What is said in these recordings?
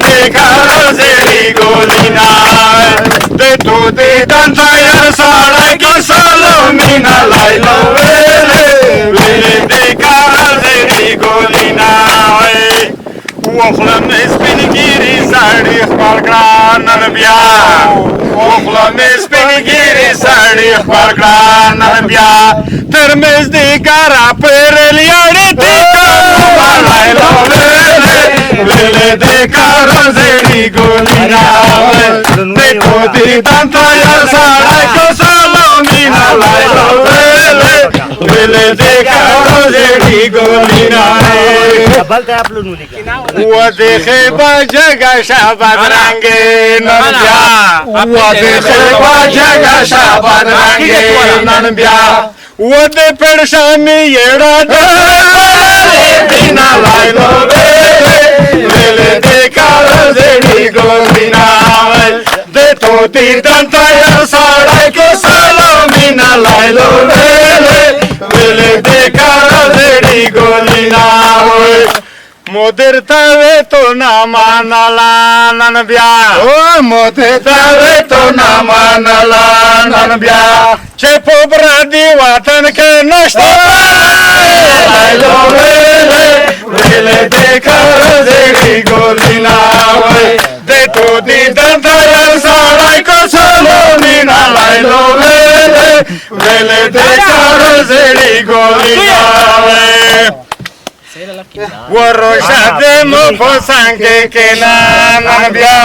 देखा जेडी गोलीना ते तो ते दंतायर साड़ा की सलोमीना लाइलो वेले देखा जेडी गोलीना وخلم اسپین گیری ساڑی اخبار کرانن بیا وخلم اسپین گیری ساڑی اخبار کرانن بیا ترمز دی کارا پر لیاڑی دی کارا لائلو ویلے دی کارا زیڑی گولی ناوے دیکھو دی دانتا یا ساڑی کو سالومینا لائلو ویلے دی کارا زیڑی گولی ناوے वो देखे जगह शाबाद रंगे ननब्या वो देखे जगह शाबाद रंगे ननब्या वो दे पेड़ शामी येड़ा बिना लाइलो वेले देखा जेडी गोलीना दे तो ती दंता यार साड़ा को सलोमीना लाइलो वेले देखा जेडी गोलीना मोदर तवे तो ना मानला ननब्या ओ मोदर तवे तो ना मानला ननब्या चेपो ब्रादी वतन के नष्ट लाइलो वेले देखा जेडी गोलीना दे तो दी दंतायर साड़ा को सलोमीना लाइलो वेले देखा जेडी गोलीना वरोशादे मुफोसांगे केना ननब्या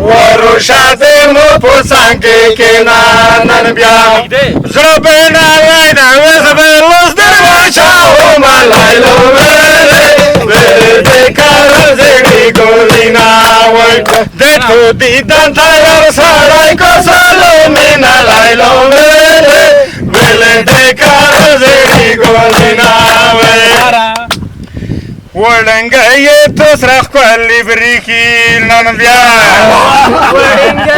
वरोशादे मुफोसांगे केना ननब्या ज़रबेना लाइना वेज़बे लुस दरवाशा हो मालाइलो वेले देखा जेडी गोलीना दे तो दी दंतायर साड़ा को सलोमीना लाइलो वेले देखा जेडी गोलीना वडंगाये तो सरख को लिब्रिकी ननब्या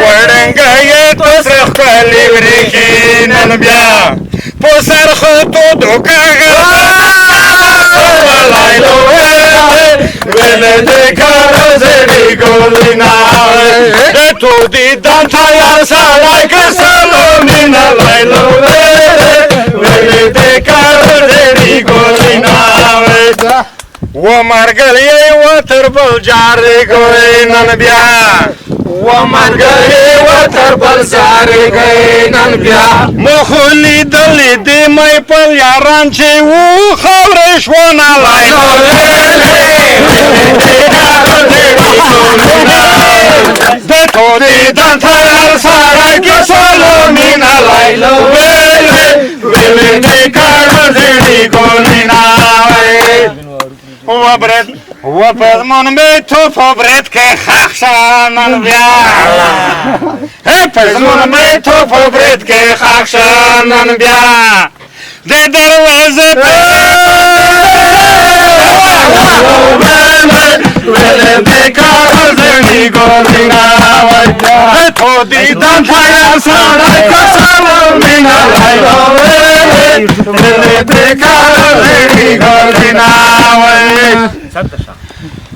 वडंगाये तो सरख को लिब्रिकी ननब्या पोसर खो तो धोखा लाइलो वेले देखा जेडी गोलीना तो दी दंता यार साड़ा के सलोमीना लाइलो वेले देखा जेडी गोलीना वो मर गए वो तरबल जारे गए ननब्या वो मर गए वो तरबल जारे गए ननब्या मोहली दली दी मैं पल यारांचे वो खबरेश वो ना लाइलो देखो दी दंता यार साड़ा की सलोमीना लाइलो वेले देखा जेडी गोलीना وبرد وبزمون بيتو فبرد كخخشان البيا بزمون بيتو فبرد كخخشان البيا دي دروازة ولا بكار زني قولنا تو دي دانتا يا سارا كسلومينا لايلو ولا بكار زني قولنا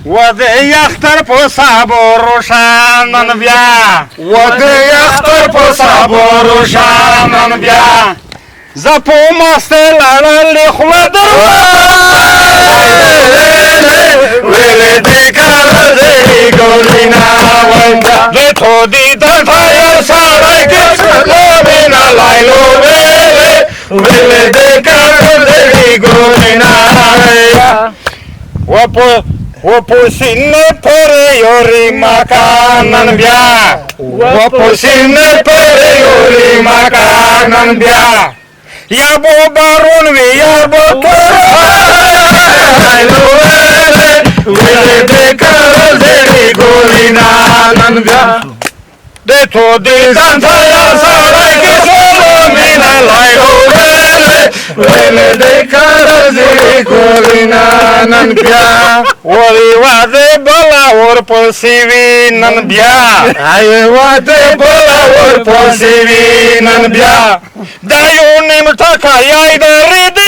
وده يختر بصابور شانن بيا وده يختر بصابور شانن بيا زپو مستل على خلدر ويلي ديكار زي قولنا وانجا دتو دي دنتا يا سارك سلومينا لايلو ويلي ديكار زي قولنا وپوسینه پر یوری مکانن بیا وپوسینه پر یوری مکانن بیا یا بو بارون وی یا بو ویلی بکر زیری گولینا نن بیا ده تو دی زنتا یا سارای که سلومینا لایو ویلی بکر زیری گولینا نن بیا ولی واده بلا ور پسیوی نن بیا ای واده بلا ور پسیوی نن بیا دایو نیم تکا یای داری دی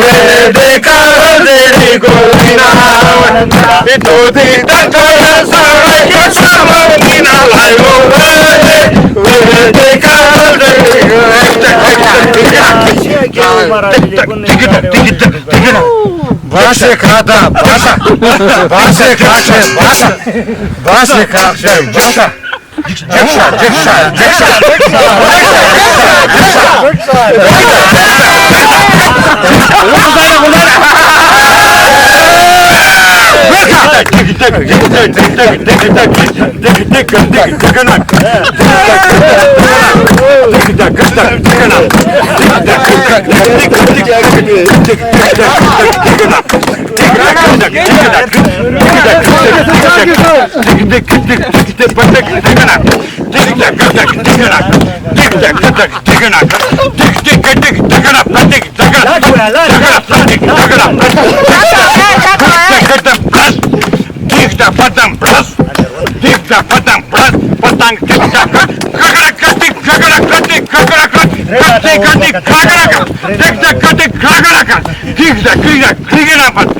मेरे देखा तेरी गोलीना तो दीदा कोया सारा के सामने लायो मेरे देखा Vaše kada, vaše kače, vaše kače, patang